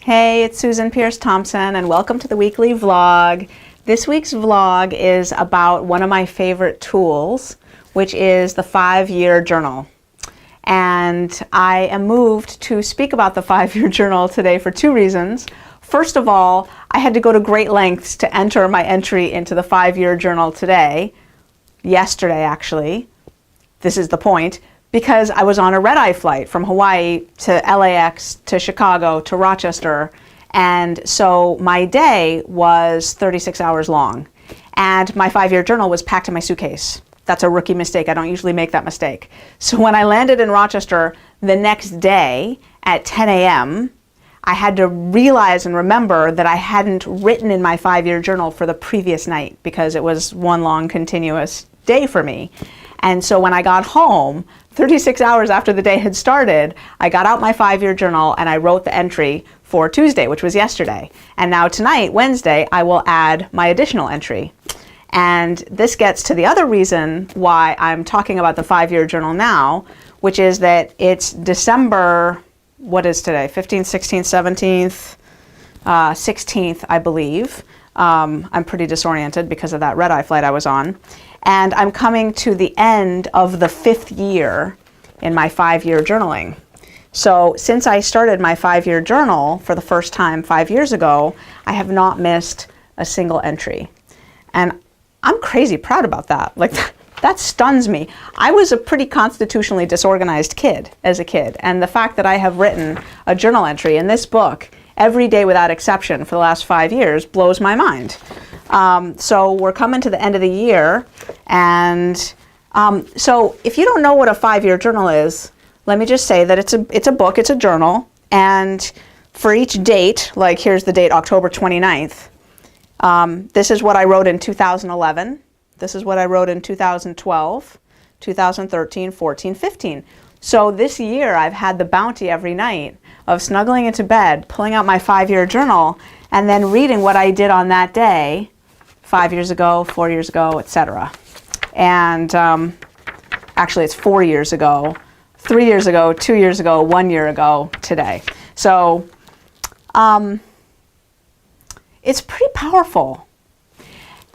Hey, it's Susan Pierce Thompson, and welcome to the weekly vlog. This week's vlog is about one of my favorite tools, which is the 5-year journal. And I am moved to speak about the 5-year journal today for two reasons. First of all, I had to go to great lengths to enter my entry into the 5-year journal yesterday actually. This is the point. Because I was on a red-eye flight from Hawaii to LAX to Chicago to Rochester, and so my day was 36 hours long, and my 5-year journal was packed in my suitcase. That's a rookie mistake. I don't usually make that mistake. So when I landed in Rochester the next day at 10 a.m., I had to realize and remember that I hadn't written in my 5-year journal for the previous night because it was one long continuous day for me. And so when I got home, 36 hours after the day had started, I got out my 5-year journal and I wrote the entry for Tuesday, which was yesterday. And now tonight, Wednesday, I will add my additional entry. And this gets to the other reason why I'm talking about the 5-year journal now, which is that it's December, what is today? 15th, 16th, 17th, 16th, I believe. I'm pretty disoriented because of that red-eye flight I was on. And I'm coming to the end of the 5th year in my 5-year journaling. So since I started my 5-year journal for the first time 5 years ago, I have not missed a single entry. And I'm crazy proud about that. Like, that stuns me. I was a pretty constitutionally disorganized kid as a kid. And the fact that I have written a journal entry in this book every day without exception for the last 5 years blows my mind. So we're coming to the end of the year, and so if you don't know what a 5-year journal is, let me just say that it's a book, it's a journal, and for each date, like here's the date, October 29th, this is what I wrote in 2011, this is what I wrote in 2012, 2013, 14, 15. So this year I've had the bounty every night of snuggling into bed, pulling out my 5-year journal, and then reading what I did on that day 5 years ago, 4 years ago, etc. And actually it's 4 years ago, 3 years ago, 2 years ago, 1 year ago today. So it's pretty powerful.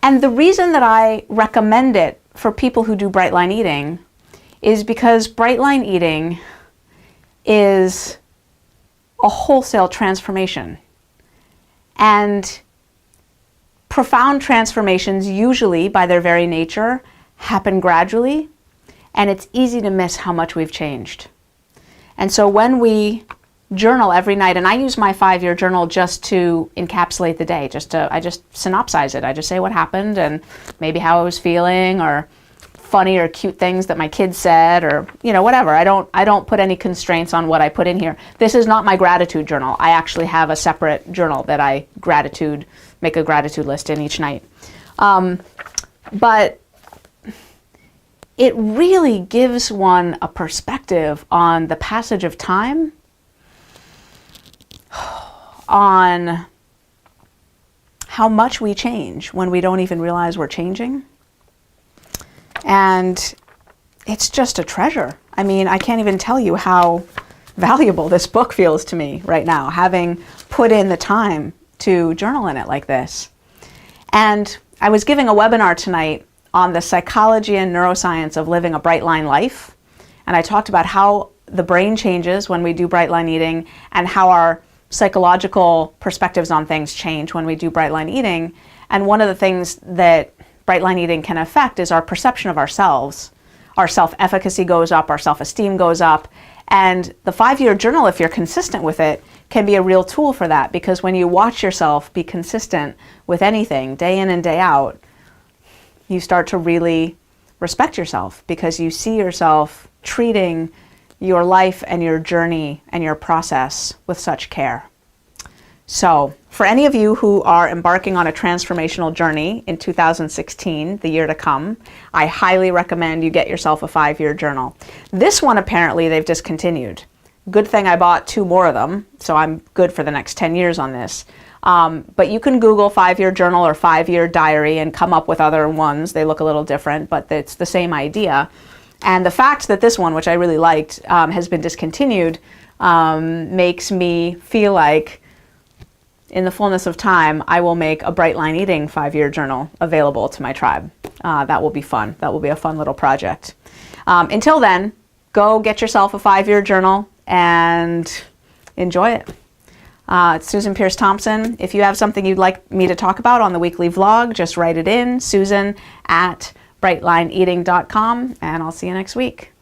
And the reason that I recommend it for people who do bright line eating is because bright line eating is a wholesale transformation. And profound transformations usually, by their very nature, happen gradually, and it's easy to miss how much we've changed. And so when we journal every night, and I use my 5-year journal just to encapsulate the day, I just synopsize it. I just say what happened and maybe how I was feeling, or funny or cute things that my kids said, or whatever. I don't put any constraints on what I put in here. This is not my gratitude journal. I actually have a separate journal that I make a gratitude list in each night. But it really gives one a perspective on the passage of time, on how much we change when we don't even realize we're changing. And it's just a treasure. I mean, I can't even tell you how valuable this book feels to me right now, having put in the time to journal in it like this. And I was giving a webinar tonight on the psychology and neuroscience of living a bright line life. And I talked about how the brain changes when we do bright line eating, and how our psychological perspectives on things change when we do bright line eating. And one of the things that bright line eating can affect is our perception of ourselves. Our self-efficacy goes up, our self-esteem goes up, and the 5-year journal, if you're consistent with it, can be a real tool for that, because when you watch yourself be consistent with anything day in and day out, you start to really respect yourself, because you see yourself treating your life and your journey and your process with such care. So for any of you who are embarking on a transformational journey in 2016, the year to come, I highly recommend you get yourself a 5-year journal. This one, apparently, they've discontinued. Good thing I bought 2 more of them, so I'm good for the next 10 years on this. But you can Google 5-year journal or 5-year diary and come up with other ones. They look a little different, but it's the same idea. And the fact that this one, which I really liked, has been discontinued makes me feel like in the fullness of time, I will make a Bright Line Eating 5-year journal available to my tribe. That will be fun. That will be a fun little project. Until then, go get yourself a 5-year journal and enjoy it. It's Susan Pierce Thompson. If you have something you'd like me to talk about on the weekly vlog, just write it in, Susan@brightlineeating.com, and I'll see you next week.